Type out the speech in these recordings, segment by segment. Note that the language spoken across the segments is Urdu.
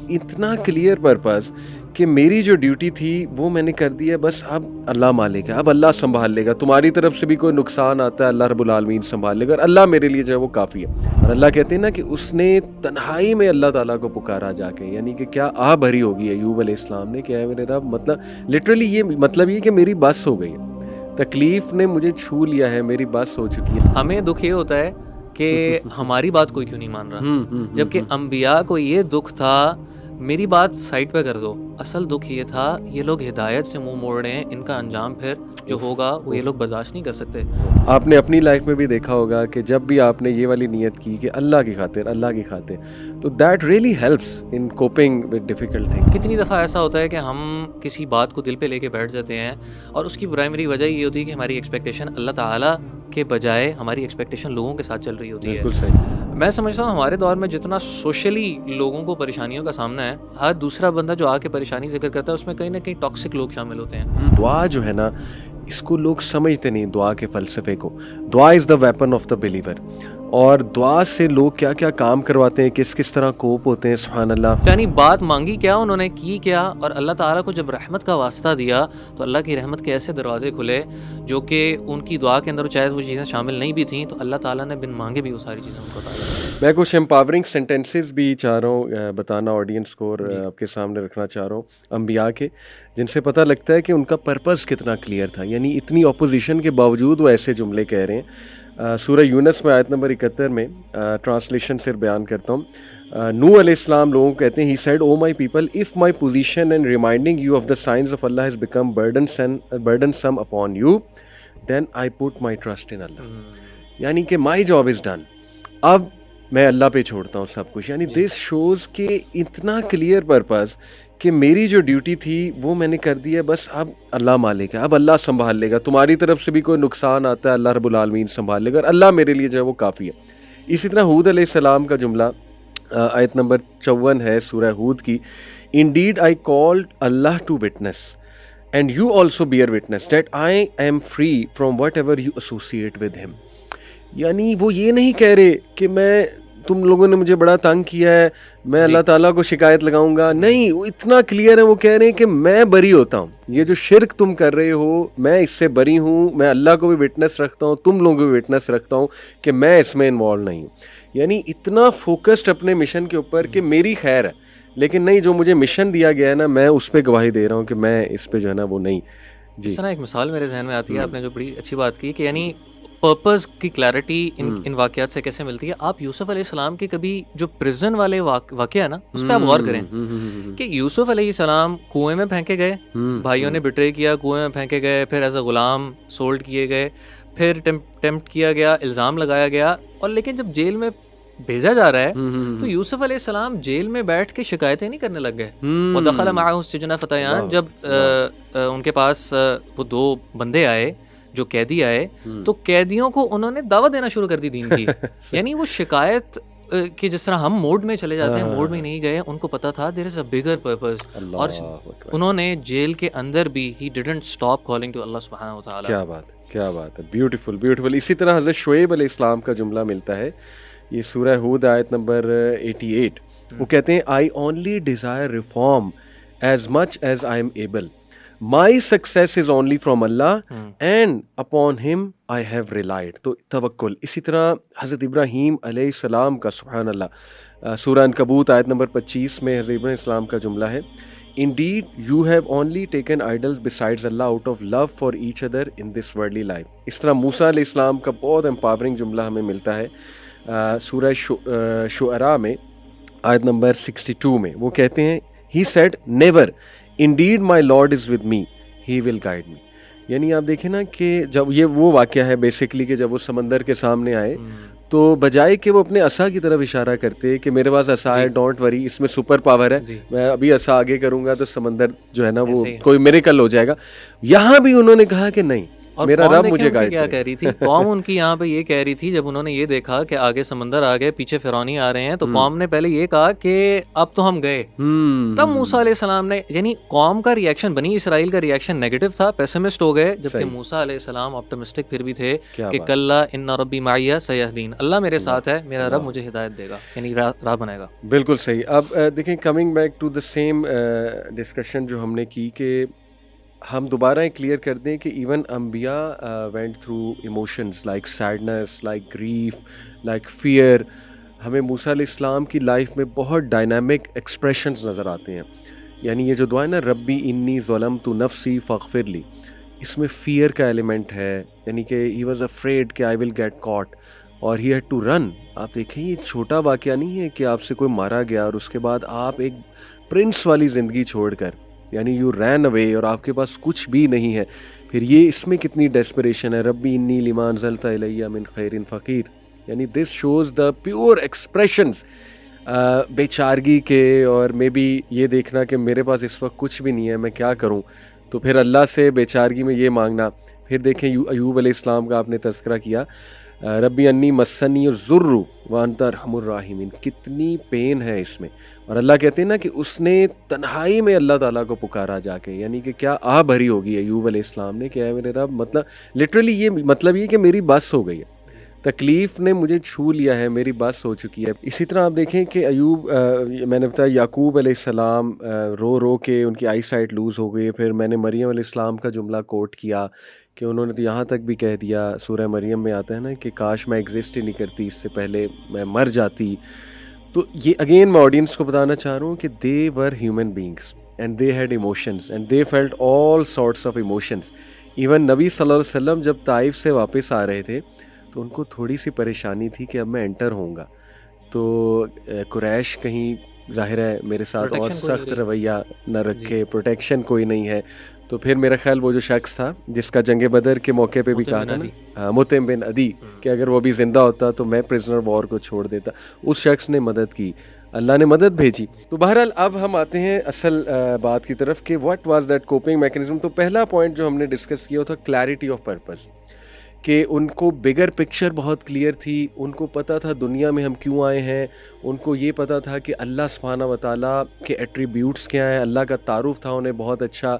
اتنا کلیئر پرپز کہ میری جو ڈیوٹی تھی وہ میں نے کر دی ہے، بس اب اللہ مالک ہے، اب اللہ سنبھال لے گا، تمہاری طرف سے بھی کوئی نقصان آتا ہے اللہ رب العالمین سنبھال لے گا، اور اللہ میرے لیے جو ہے وہ کافی ہے۔ اور اللہ کہتے ہیں نا کہ اس نے تنہائی میں اللہ تعالیٰ کو پکارا جا کے، یعنی کہ کیا آہ بھری ہوگی ایوب علیہ السلام نے، کہ اے میرے رب، مطلب لٹرلی یہ مطلب یہ کہ میری بس ہو گئی ہے، تکلیف نے مجھے چھو لیا ہے، میری بس ہو چکی ہے۔ ہمیں دکھ یہ ہوتا ہے کہ ہماری بات کوئی کیوں نہیں مان رہا، جبکہ انبیاء کو یہ دکھ تھا میری بات سائڈ پہ کر دو۔ اصل دکھ یہ تھا یہ لوگ ہدایت سے منہ موڑ رہے ہیں، ان کا انجام پھر جو ہوگا وہ یہ لوگ برداشت نہیں کر سکتے۔ آپ نے اپنی لائف میں بھی دیکھا ہوگا کہ جب بھی آپ نے یہ والی نیت کی کہ اللہ کی خاطر، اللہ کی خاطر، تو that really helps in coping with difficult thing. کتنی دفعہ ایسا ہوتا ہے کہ ہم کسی بات کو دل پہ لے کے بیٹھ جاتے ہیں، اور اس کی پرائمری وجہ یہ ہوتی ہے کہ ہماری ایکسپیکٹیشن اللہ تعالیٰ کے بجائے ہماری ایکسپیکٹیشن لوگوں کے ساتھ چل رہی ہوتی ہے۔ بالکل صحیح۔ میں سمجھتا ہوں ہمارے دور میں جتنا سوشلی لوگوں کو پریشانیوں کا سامنا ہے، ہر دوسرا بندہ جو آ کے پریشانی ذکر کرتا ہے اس میں کہیں نہ کہیں ٹاکسک لوگ شامل ہوتے ہیں۔ دعا جو ہے نا، اس کو لوگ سمجھتے نہیں، دعا کے فلسفے کو۔ دعا از دا ویپن آف دا بلیور، اور دعا سے لوگ کیا کیا کام کرواتے ہیں، کس طرح کوپ ہوتے ہیں، سبحان اللہ۔ یعنی بات مانگی کیا، انہوں نے کی کیا، اور اللہ تعالیٰ کو جب رحمت کا واسطہ دیا تو اللہ کی رحمت کے ایسے دروازے کھلے جو کہ ان کی دعا کے اندر چاہے وہ چیزیں شامل نہیں بھی تھیں تو اللہ تعالیٰ نے بن مانگے بھی وہ ساری چیزیں ان کو عطا کی۔ میں کچھ امپاورنگ سینٹینسز بھی چاہ رہا ہوں بتانا آڈینس کو، اور آپ کے سامنے رکھنا چاہ رہا ہوں انبیاء کے، جن سے پتہ لگتا ہے کہ ان کا پرپز کتنا کلیئر تھا، یعنی اتنی اپوزیشن کے باوجود وہ ایسے جملے کہہ رہے ہیں۔ سورہ یونس میں آیت نمبر 71 میں ٹرانسلیشن سے بیان کرتا ہوں۔ نوح علیہ السلام لوگوں کو کہتے ہیں، he said O my people if my position and reminding you of the signs of Allah has become burden some upon you then I put my trust in Allah, یعنی کہ مائی جاب از ڈن، اب میں اللہ پہ چھوڑتا ہوں سب کچھ۔ یعنی دس شوز کہ اتنا کلیئر پرپز کہ میری جو ڈیوٹی تھی وہ میں نے کر دی ہے، بس اب اللہ مالک ہے، اب اللہ سنبھال لے گا، تمہاری طرف سے بھی کوئی نقصان آتا ہے اللہ رب العالمین سنبھال لے گا، اور اللہ میرے لیے جو ہے وہ کافی ہے۔ اسی طرح ہود علیہ السلام کا جملہ آیت نمبر 54 ہے سورہ ہود کی، Indeed I called Allah to witness and you also bear witness that I am free from whatever you associate with him۔ یعنی وہ یہ نہیں کہہ رہے کہ میں، تم لوگوں نے مجھے بڑا تنگ کیا ہے، میں اللہ تعالیٰ کو شکایت لگاؤں گا، نہیں، وہ اتنا کلیئر ہے، وہ کہہ رہے ہیں کہ میں بری ہوتا ہوں، یہ جو شرک تم کر رہے ہو میں اس سے بری ہوں، میں اللہ کو بھی وٹنس رکھتا ہوں، تم لوگوں کو بھی وٹنس رکھتا ہوں کہ میں اس میں انوالو نہیں ہوں۔ یعنی اتنا فوکسڈ اپنے مشن کے اوپر کہ میری خیر ہے، لیکن نہیں، جو مجھے مشن دیا گیا ہے نا، میں اس پہ گواہی دے رہا ہوں کہ میں اس پہ جو ہے نا وہ نہیں۔ جی، اس طرح ایک مثال میرے ذہن میں آتی ہے، آپ نے جو بڑی اچھی بات کی کہ یعنی پرپز کی کلیئرٹی ان واقعات سے کیسے ملتی ہے۔ آپ یوسف علیہ السلام کے کبھی جو پرزن والے واقعہ ہے نا، اس پہ آپ غور کریں کہ یوسف علیہ السلام کنویں میں پھینکے گئے، بھائیوں نے بٹرے کیا، کنویں میں پھینکے گئے، پھر ایز اے غلام سولڈ کیے گئے، پھر ٹیمپٹ کیا گیا، الزام لگایا گیا، اور لیکن جب جیل میں بھیجا جا رہا ہے تو یوسف علیہ السلام جیل میں بیٹھ کے شکایتیں نہیں کرنے لگ گئے۔ وَدَخَلَ مَعَهُ السِّجْنَ فَتَيَانِ، جب ان کے پاس وہ دو بندے آئے جو قیدی آئے تو قیدیوں کو انہوں نے دعوت دینا شروع کر دی دین کی۔ یعنی وہ شکایت کہ جس طرح ہم موڈ میں چلے جاتے ہیں، موڈ میں نہیں گئے، ان کو پتا تھا دیر از اے بگر پرپز، اور انہوں نے جیل کے اندر بھی he didn't stop calling to Allah سبحانہ و تعالیٰ۔ کیا بات ہے، کیا بات ہے، بیوٹیفل بیوٹیفل۔ اسی طرح حضرت شعیب علیہ السلام کا جملہ ملتا ہے، یہ سورہ ہود آیت نمبر 88، وہ کہتے ہیں I only desire reform as much as I am able. My success is only from Allah and upon him I have relied۔ تو توکل۔ اسی طرح حضرت ابراہیم علیہ السلام کا، سبحان اللہ، سورہ عنکبوت آیت نمبر 25 میں حضرت ابراہیم السلام کا جملہ ہے، Indeed you have only taken idols besides Allah out of love for each other in this worldly life۔ اس طرح موسیٰ علیہ السلام کا بہت امپاورنگ جملہ ہمیں ملتا ہے سورہ شعراء میں آیت نمبر 62 میں، وہ کہتے ہیں He said never, indeed my Lord is with me, he will guide me۔ یعنی آپ دیکھیں نا کہ جب یہ وہ واقعہ ہے بیسیکلی کہ جب وہ سمندر کے سامنے آئے تو بجائے کہ وہ اپنے عصا کی طرف اشارہ کرتے کہ میرے پاس عصا ہے، ڈونٹ وری، اس میں سپر پاور ہے، میں ابھی عصا آگے کروں گا تو سمندر جو ہے نا وہ کوئی میریکل ہو جائے گا، یہاں بھی انہوں نے کہا کہ نہیں، اور میرا قوم رب دیکھیں مجھے ان کی گائیڈ کیا کرے. کہہ رہی تھی، قوم ان کی یہاں پہ یہ کہہ رہی تھی جب انہوں نے یہ دیکھا کہ آگے سمندر آ گئے، پیچھے فرعونی آ رہے ہیں، تو قوم نے پہلے یہ کہا کہ اب تو ہم گئے. تب موسیٰ علیہ السلام نے، یعنی قوم کا ریئیکشن، بنی اسرائیل کا ریئیکشن نیگیٹو تھا، پیسمسٹ ہو گئے، جبکہ صحیح. موسیٰ علیہ السلام آپٹمسٹک پھر بھی تھے کیا کہ بات. کلا ان ربی معیہ سیہدین، اللہ میرے اللہ ساتھ ہے، میرا رب اللہ. مجھے ہدایت دے گا، یعنی راہ بنائے گا. بالکل صحیح. اب دیکھیں coming back to the same discussion جو ہم نے کی، کہ ہم دوبارہ کلیئر کر دیں کہ ایون انبیاء went through emotions like sadness, like grief, like fear. ہمیں موسیٰ علیہ السلام کی لائف میں بہت ڈائنامک ایکسپریشنز نظر آتے ہیں. یعنی یہ جو دعا ہے نا، ربی انی ظلمت نفسی فاغفر لی، اس میں فیئر کا ایلیمنٹ ہے، یعنی کہ ہی واز افریڈ کہ آئی ول گیٹ کاٹ اور ہی ہیڈ ٹو رن. آپ دیکھیں یہ چھوٹا واقعہ نہیں ہے کہ آپ سے کوئی مارا گیا اور اس کے بعد آپ ایک پرنس والی زندگی چھوڑ کر، یعنی یو رین اوے اور آپ کے پاس کچھ بھی نہیں ہے. پھر یہ اس میں کتنی ڈیسپریشن ہے، ربی انی لما انزلت الیہ من خیر فقیر. یعنی this shows the pure expressions بیچارگی کے، اور مے بی یہ دیکھنا کہ میرے پاس اس وقت کچھ بھی نہیں ہے، میں کیا کروں. تو پھر اللہ سے بیچارگی میں یہ مانگنا. پھر دیکھیں ایوب علیہ السلام کا آپ نے تذکرہ کیا، ربی انی مسنی الضر وانت ارحم الراحمین. کتنی پین ہے اس میں. اور اللہ کہتے ہیں نا کہ اس نے تنہائی میں اللہ تعالیٰ کو پکارا جا کے، یعنی کہ کیا آہ بھری ہوگی ایوب علیہ السلام نے کہ اے میرے رب، مطلب لٹرلی یہ مطلب یہ کہ میری بس ہو گئی ہے، تکلیف نے مجھے چھو لیا ہے، میری بس ہو چکی ہے. اسی طرح آپ دیکھیں کہ ایوب، میں نے بتایا یعقوب علیہ السلام رو رو کے ان کی آئی سائٹ لوز ہو گئی. پھر میں نے مریم علیہ السلام کا جملہ کوٹ کیا کہ انہوں نے تو یہاں تک بھی کہہ دیا، سورہ مریم میں آتا ہے نا کہ کاش میں ایگزسٹ ہی نہیں کرتی، اس سے پہلے میں مر جاتی. تو یہ اگین میں آڈینس کو بتانا چاہ رہا ہوں کہ they were human beings and they had emotions and they felt all sorts of emotions. Even نبی صلی اللہ علیہ وسلم جب طائف سے واپس آ رہے تھے تو ان کو تھوڑی سی پریشانی تھی کہ اب میں انٹر ہوں گا، تو قریش کہیں ظاہر ہے میرے ساتھ اور سخت رویہ نہ رکھے، پروٹیکشن کوئی نہیں ہے. تو پھر میرا خیال وہ جو شخص تھا جس کا جنگ بدر کے موقع پہ بھی کہا تھا نا، مطعم بن عدی، کہ اگر وہ بھی زندہ ہوتا تو میں پرزنر وار کو چھوڑ دیتا، اس شخص نے مدد کی، اللہ نے مدد بھیجی. تو بہرحال اب ہم آتے ہیں اصل بات کی طرف کہ what was that coping mechanism. تو پہلا پوائنٹ جو ہم نے ڈسکس کیا تھا کلیئرٹی آف پرپز، کہ ان کو بگر پکچر بہت کلیئر تھی، ان کو پتہ تھا دنیا میں ہم کیوں آئے ہیں، ان کو یہ پتہ تھا کہ اللہ سبحانہ و تعالیٰ کے ایٹریبیوٹس کیا ہیں، اللہ کا تعارف تھا انہیں بہت اچھا،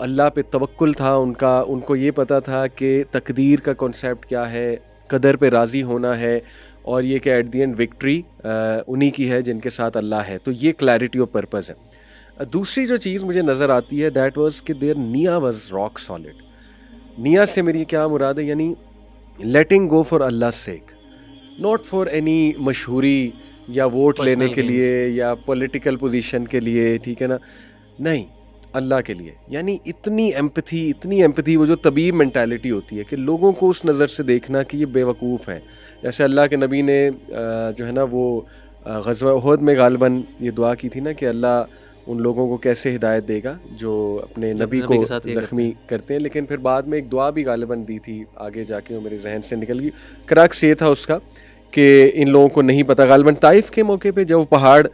اللہ پہ توکل تھا ان کا، ان کو یہ پتہ تھا کہ تقدیر کا کنسیپٹ کیا ہے، قدر پہ راضی ہونا ہے، اور یہ کہ ایٹ دی اینڈ وکٹری انہی کی ہے جن کے ساتھ اللہ ہے. تو یہ کلیئرٹی آف پرپز ہے. دوسری جو چیز مجھے نظر آتی ہے دیٹ واز کہ دیئر نیا واز راک سالڈ. نیا سے میری کیا مراد ہے، یعنی letting go for Allah sake, not for any مشہوری یا ووٹ لینے کے لیے یا پولیٹیکل پوزیشن کے لیے، ٹھیک ہے نا، نہیں، اللہ کے لیے. یعنی اتنی ایمپتھی، وہ جو طبیب مینٹیلٹی ہوتی ہے کہ لوگوں کو اس نظر سے دیکھنا کہ یہ بے وقوف ہیں. جیسے اللہ کے نبی نے جو ہے نا وہ غزوہ احد میں غالباً یہ دعا کی تھی نا کہ اللہ ان لوگوں کو کیسے ہدایت دے گا جو اپنے نبی کو زخمی کرتے ہیں. لیکن پھر بعد میں ایک دعا بھی غالباً دی تھی، آگے جا کے وہ میرے ذہن سے نکل گئی. کراکس یہ تھا اس کا کہ ان لوگوں کو نہیں پتا، غالباً طائف کے موقع پہ جب پہاڑ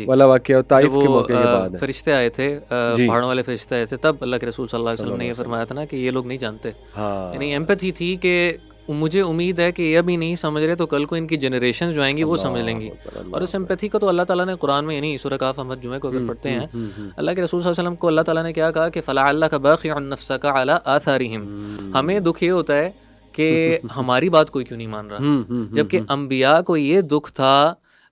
والا واقعہ، طائف کے موقع کے بعد فرشتے آئے تھے، پہاڑوں والے فرشتے آئے تھے، تب اللہ کے رسول صلی اللہ علیہ وسلم نے یہ فرمایا تھا نا کہ یہ لوگ نہیں جانتے. یعنی ایمپتھی تھی کہ مجھے امید ہے کہ یہ ابھی نہیں سمجھ رہے تو کل کو ان کی جنریشن جو آئیں گی وہ سمجھ لیں گی. اور اس ایمپتھی کو تو اللہ تعالیٰ نے قرآن میں، یعنی سورہ کاف احمد جمعہ کو اگر پڑھتے ہیں، اللہ کے رسول صلی اللہ علیہ وسلم کو اللہ تعالیٰ نے کیا کہا کہ فَلَعَلَّكَ بَاخِعٌ نَفْسَكَ عَلَىٰ آثَارِهِمْ. ہمیں دکھ یہ ہوتا ہے کہ ہماری بات کوئی کیوں نہیں مان رہا، جبکہ انبیاء کو یہ دکھ تھا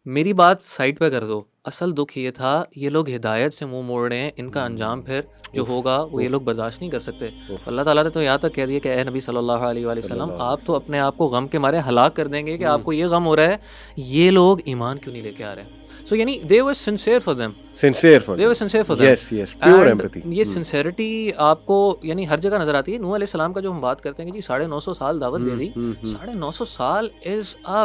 میری بات سائڈ پہ کر دو. اصل دکھ یہ تھا یہ لوگ ہدایت سے منہ موڑ رہے ہیں، ان کا انجام پھر جو ہوگا وہ یہ لوگ برداشت نہیں کر سکتے. اللہ تعالیٰ نے تو یہاں تک کہہ دیا کہ اے نبی صلی اللہ علیہ وآلہ وسلم، آپ تو اپنے آپ کو غم کے مارے ہلاک کر دیں گے کہ آپ کو یہ غم ہو رہا ہے، یہ لوگ ایمان کیوں نہیں لے کے آ رہے ہیں. سو یعنی they were sincere for them. یہ سنسیئرٹی آپ کو یعنی ہر جگہ نظر آتی ہے. نوح علیہ السلام کا جو ہم بات کرتے ہیں کہ جی 950 سال دعوت دے دی، 950 سال از اے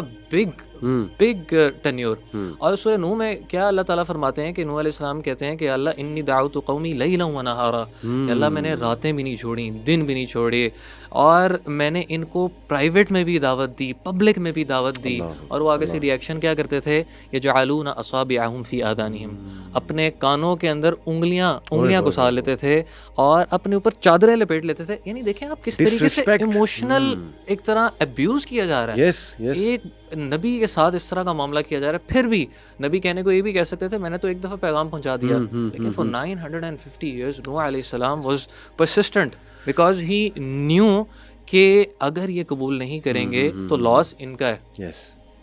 بگ ٹینیور. اور سورہ نوح میں کیا اللہ تعالیٰ فرماتے ہیں کہ نوح علیہ السلام کہتے ہیں کہ اللہ انی دعوت قومی لیلا و نہارا، اللہ میں نے راتیں بھی نہیں چھوڑی، دن بھی نہیں چھوڑے، اور میں نے ان کو پرائیویٹ میں بھی دعوت دی، پبلک میں بھی دعوت دی. اور وہ آگے سے ریئیکشن کیا کرتے تھے، یجعلون اصابعهم فی آذانہم، اپنے کانوں کے اندر انگلیاں گھسا لیتے تھے اور اپنے اوپر چادریں لپیٹ لیتے تھے. یعنی دیکھیں آپ کس طریقے سے ایموشنل ایک طرح ابیوز کیا جا رہا ہے. ایک نبی کے ساتھ اس طرح کا معاملہ کیا جا رہا ہے. پھر بھی نبی کہنے کو یہ بھی کہہ سکتے تھے میں نے تو ایک دفعہ پیغام پہنچا دیا، لیکن فار 950 years نوح علیہ السلام was persistent because he new کہ اگر یہ قبول نہیں کریں گے تو لاس ان کا ہے.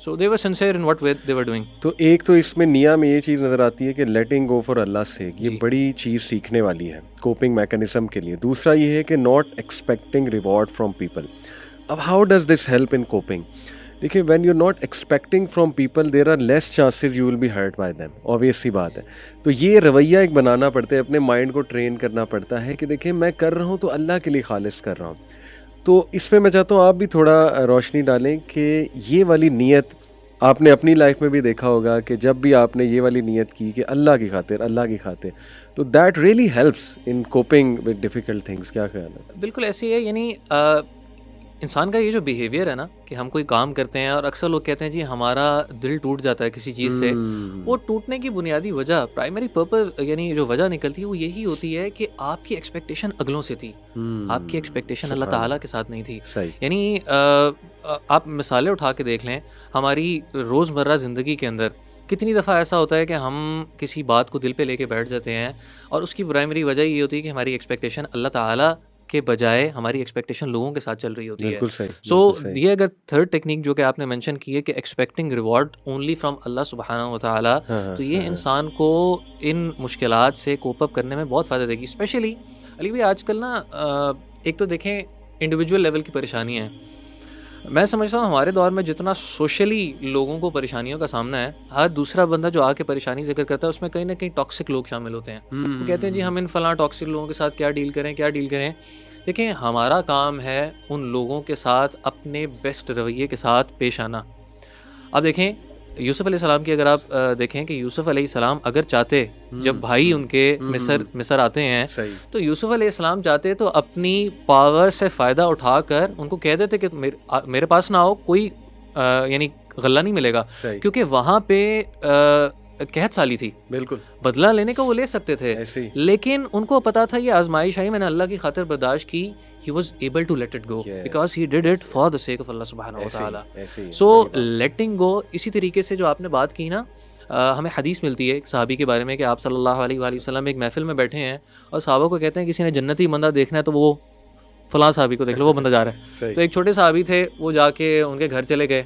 So they were sincere in what way they were doing. تو ایک تو اس میں نیا میں یہ چیز نظر آتی ہے کہ لیٹنگ گو فار اللہ سے، یہ بڑی چیز سیکھنے والی ہے کوپنگ میکینزم کے لیے. دوسرا یہ ہے کہ not expecting reward from people. اب how does this help in coping? دیکھیے when you not expecting from people there are less chances you will be hurt by them, obvious سی بات ہے. تو یہ رویہ ایک بنانا پڑتا ہے، اپنے مائنڈ کو ٹرین کرنا پڑتا ہے کہ دیکھیں میں کر رہا ہوں تو اللہ کے لیے خالص کر رہا ہوں. تو اس میں میں چاہتا ہوں آپ بھی تھوڑا روشنی ڈالیں کہ یہ والی نیت آپ نے اپنی لائف میں بھی دیکھا ہوگا کہ جب بھی آپ نے یہ والی نیت کی کہ اللہ کی خاطر تو that really helps in coping with difficult things. کیا خیال ہے؟ بالکل ایسی ہے. یعنی انسان کا یہ جو بیہیویئر ہے نا کہ ہم کوئی کام کرتے ہیں اور اکثر لوگ کہتے ہیں جی ہمارا دل ٹوٹ جاتا ہے کسی چیز سے، وہ ٹوٹنے کی بنیادی وجہ پرائمری پرپز یعنی جو وجہ نکلتی ہے وہ یہی ہوتی ہے کہ آپ کی ایکسپیکٹیشن اگلوں سے تھی، آپ کی ایکسپیکٹیشن اللہ تعالیٰ کے ساتھ نہیں تھی. یعنی آپ مثالیں اٹھا کے دیکھ لیں ہماری روزمرہ زندگی کے اندر کتنی دفعہ ایسا ہوتا ہے کہ ہم کسی بات کو دل پہ لے کے بیٹھ جاتے ہیں اور اس کی پرائمری وجہ یہ ہوتی ہے کہ ہماری ایکسپیکٹیشن اللہ تعالیٰ کے بجائے ہماری ایکسپیکٹیشن لوگوں کے ساتھ چل رہی ہوتی ہے. سو یہ اگر تھرڈ ٹیکنیک جو کہ آپ نے مینشن کی ہے کہ ایکسپیکٹنگ ریوارڈ اونلی فرام اللہ سبحانہ و تعالیٰ، تو یہ انسان کو ان مشکلات سے کوپ اپ کرنے میں بہت فائدہ دے گی. اسپیشلی علی بھائی آج کل نا ایک تو دیکھیں انڈیویجول لیول کی پریشانیاں ہیں. میں سمجھتا ہوں ہمارے دور میں جتنا سوشلی لوگوں کو پریشانیوں کا سامنا ہے، ہر دوسرا بندہ جو آ کے پریشانی ذکر کرتا ہے اس میں کہیں نہ کہیں ٹاکسک لوگ شامل ہوتے ہیں. وہ کہتے ہیں جی ہم ان فلاں ٹاکسک لوگوں کے ساتھ کیا ڈیل کریں. دیکھیں ہمارا کام ہے ان لوگوں کے ساتھ اپنے بیسٹ رویے کے ساتھ پیش آنا. اب دیکھیں یوسف علیہ السلام کی اگر آپ دیکھیں کہ یوسف علیہ السلام اگر چاہتے، جب بھائی ان کے مصر آتے ہیں تو یوسف علیہ السلام چاہتے تو اپنی پاور سے فائدہ اٹھا کر ان کو کہہ دیتے کہ میرے پاس نہ آؤ، کوئی یعنی غلہ نہیں ملے گا، کیونکہ وہاں پہ قحط سالی تھی. بالکل بدلہ لینے کا وہ لے سکتے تھے، لیکن ان کو پتا تھا یہ آزمائش آئی، میں نے اللہ کی خاطر برداشت کی. He was able to let it go because he did it for the sake of Allah subhanahu wa ta'ala. So letting go اسی طریقے سے جو آپ نے بات کی نا، ہمیں حدیث ملتی ہے ایک صحابی کے بارے میں کہ آپ صلی اللہ علیہ وآلہ وسلم ایک محفل میں بیٹھے ہیں اور صحابہ کو کہتے ہیں کسی نے جنتی بندہ دیکھنا ہے تو وہ فلاں صحابی کو دیکھ لو، وہ بندہ جا رہا ہے. تو ایک چھوٹے صحابی تھے، وہ جا کے ان کے گھر چلے گئے.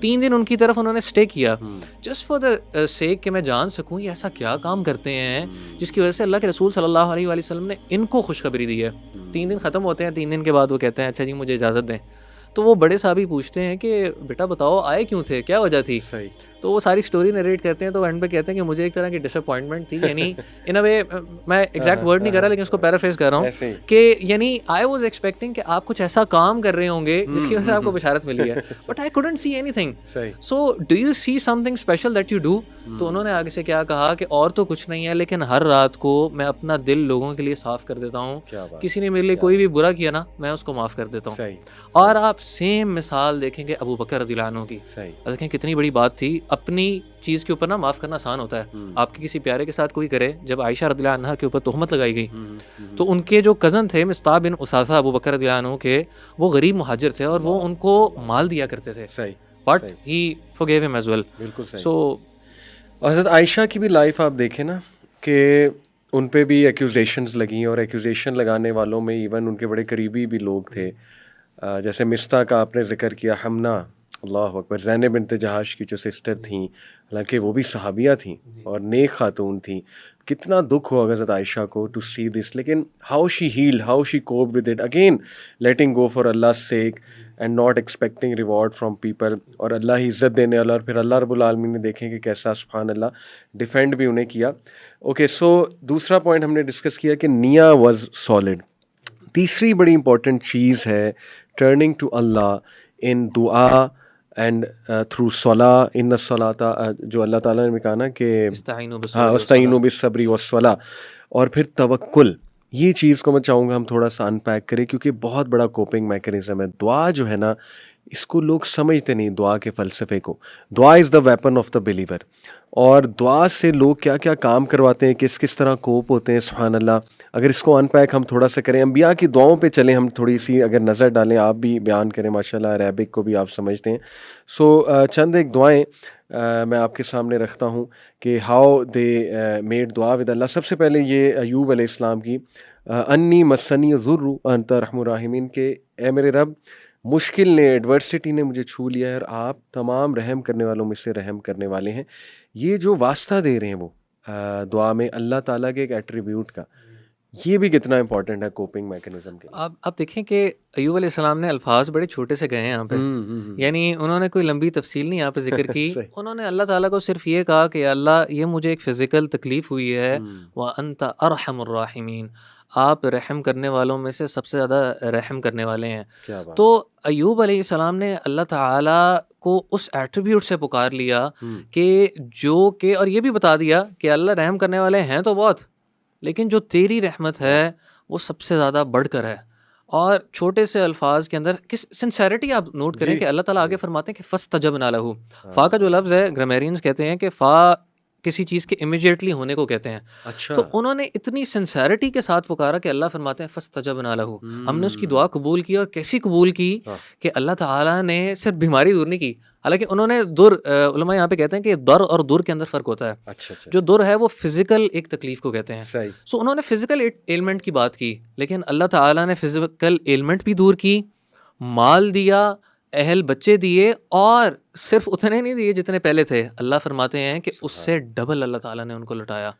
3 دن ان کی طرف انہوں نے اسٹے کیا جسٹ فار دا سیک کہ میں جان سکوں یہ ایسا کیا کام کرتے ہیں جس کی وجہ سے اللہ کے رسول صلی اللہ علیہ وآلہ وسلم نے ان کو خوشخبری دی ہے. 3 دن ختم ہوتے ہیں، 3 دن کے بعد وہ کہتے ہیں اچھا جی مجھے اجازت دیں. تو وہ بڑے صحابی پوچھتے ہیں کہ بیٹا بتاؤ آئے کیوں تھے، کیا وجہ تھی؟ تو وہ ساری سٹوری نریٹ کرتے ہیں. تو اینڈ پہ کہتے ہیں کہ مجھے ایک طرح کی ڈس اپوائنٹمنٹ تھی. یعنی ان اے وے میں ایگزیکٹ ورڈ نہیں کر رہا لیکن اس کو پیرافریز کر رہا ہوں کہ یعنی آئی واز ایکسپیکٹنگ کہ آپ کچھ ایسا کام کر رہے ہوں گے جس کی وجہ سے آپ کو بشارت ملی ہے، but I couldn't see anything. So do you see something special that you do? تو انہوں نے آگے سے کیا کہا کہ اور تو کچھ نہیں ہے لیکن ہر رات کو میں اپنا دل لوگوں کے لیے صاف کر دیتا ہوں. کسی نے میرے لیے کوئی بھی برا کیا نا میں اس کو معاف کر دیتا ہوں. اور آپ سیم مثال دیکھیں گے ابو بکر رضی اللہ عنہ کی. دیکھیں کتنی بڑی بات تھی. اپنی چیز کے اوپر نا معاف کرنا آسان ہوتا ہے. آپ کے کسی پیارے کے ساتھ کوئی کرے، جب عائشہ رضی اللہ عنہا کے اوپر تہمت لگائی گئی تو ان کے جو کزن تھے مصطح بن اساسہ ابو بکر رضی اللہ عنہ کے، وہ غریب مہاجر تھے اور وہ ان کو مال دیا کرتے تھے. But he forgave him as well. بالکل صحیح. سو حضرت عائشہ کی بھی لائف آپ دیکھیں نا کہ ان پہ بھی ایکوزیشنز لگیں، اور ایکوزیشن لگانے والوں میں ایون ان کے بڑے قریبی بھی لوگ تھے. جیسے مصطح کا آپ نے ذکر کیا، حمنہ، اللہ اکبر، زینب بنت جہش کی جو سسٹر تھیں، حالانکہ وہ بھی صحابیہ تھیں اور نیک خاتون تھیں. کتنا دکھ ہوا حضرت عائشہ کو ٹو سی دس، لیکن how she held, how she cope with it, again letting go for Allah sake and not expecting reward from people, اور اللہ ہی عزت دینے والا. اور پھر اللہ رب العالمین نے دیکھیں کہ کیسا سبحان اللہ ڈیفینڈ بھی انہیں کیا. اوکے، سو دوسرا پوائنٹ ہم نے ڈسکس کیا کہ نیا واز سالڈ. تیسری بڑی امپورٹنٹ چیز ہے ٹرننگ ٹو اللہ ان دعا اینڈ تھرو صلاح. ان الصلاۃ، جو اللہ تعالیٰ نے کہا نا کہ استعینوا بالصبر والصلاۃ، اور پھر توکل. یہ چیز کو میں چاہوں گا ہم تھوڑا سا ان پیک کریں کیونکہ بہت بڑا کوپنگ میکینزم ہے. دعا جو ہے نا اس کو لوگ سمجھتے نہیں دعا کے فلسفے کو. دعا از دا ویپن آف دا بلیور. اور دعا سے لوگ کیا کیا کام کرواتے ہیں, کس طرح کوپ ہوتے ہیں, سبحان اللہ. اگر اس کو ان پیک ہم تھوڑا سا کریں, انبیاء کی دعاؤں پہ چلیں ہم تھوڑی سی اگر نظر ڈالیں, آپ بھی بیان کریں ماشاء اللہ, عربک کو بھی آپ سمجھتے ہیں. سو چند ایک دعائیں میں آپ کے سامنے رکھتا ہوں کہ ہاؤ دے میڈ دعا ود اللہ. سب سے پہلے یہ ایوب علیہ السلام کی انی مسنی ضر انت ارحم الراحمین, کہ اے میرے رب مشکل نے, ایڈورسٹی نے مجھے چھو لیا ہے اور آپ تمام رحم کرنے والوں میں سے رحم کرنے والے ہیں. یہ جو واسطہ دے رہے ہیں وہ دعا میں اللہ تعالیٰ کے ایک ایٹریبیوٹ کا, یہ بھی کتنا امپورٹنٹ ہے کوپنگ میکنزم کے. آپ دیکھیں کہ ایوب علیہ السلام نے الفاظ بڑے چھوٹے سے گئے ہیں یہاں پہ, یعنی انہوں نے کوئی لمبی تفصیل نہیں یہاں پہ ذکر کی. انہوں نے اللہ تعالیٰ کو صرف یہ کہا کہ اللہ یہ مجھے ایک فزیکل تکلیف ہوئی ہے, وَأَنْتَ أَرْحَمُ الرَّاحِمِينَ, آپ رحم کرنے والوں میں سے سب سے زیادہ رحم کرنے والے ہیں. تو ایوب علیہ السلام نے اللہ تعالیٰ کو اس ایٹریبیوٹ سے پکار لیا کہ جو کہ, اور یہ بھی بتا دیا کہ اللہ رحم کرنے والے ہیں تو بہت, لیکن جو تیری رحمت ہے وہ سب سے زیادہ بڑھ کر ہے. اور چھوٹے سے الفاظ کے اندر کس سنسیریٹی آپ نوٹ کریں کہ اللہ تعالیٰ آگے فرماتے ہیں کہ فَاسْتَجَبْنَا لَهُ. فا کا جو لفظ ہے, گرامیرینز کہتے ہیں کہ فا کسی چیز کے امیجیٹلی ہونے کو کہتے ہیں. تو انہوں نے اتنی سنسیریٹی کے ساتھ پکارا کہ اللہ فرماتے ہیں فَاسْتَجَبْنَا لَهُ, ہم نے اس کی دعا قبول کی. اور کیسی قبول کی کہ اللہ تعالیٰ نے صرف بیماری دور نہیں کی, حالانکہ انہوں نے در, علماء یہاں پہ کہتے ہیں کہ در اور دور کے اندر فرق ہوتا ہے. جو در ہے وہ فزیکل ایک تکلیف کو کہتے ہیں. سو انہوں نے فزیکل ایلمنٹ کی بات کی, لیکن اللہ تعالیٰ نے فزیکل ایلمنٹ بھی دور کی, مال دیا, اہل بچے دیے, اور صرف اتنے نہیں دیے جتنے پہلے تھے. اللہ فرماتے ہیں کہ اس سے ڈبل اللہ تعالیٰ نے ان کو لٹایا.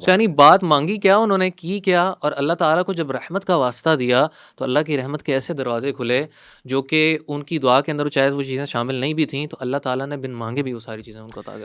یعنی بات مانگی کیا, انہوں نے کی کیا, اور اللہ تعالیٰ کو جب رحمت کا واسطہ دیا تو اللہ کی رحمت کے ایسے دروازے کھلے جو کہ ان کی دعا کے اندر چاہے وہ چیزیں شامل نہیں بھی تھیں, تو اللہ تعالیٰ نے بن مانگے بھی وہ ساری چیزیں ان کو عطا کر دی.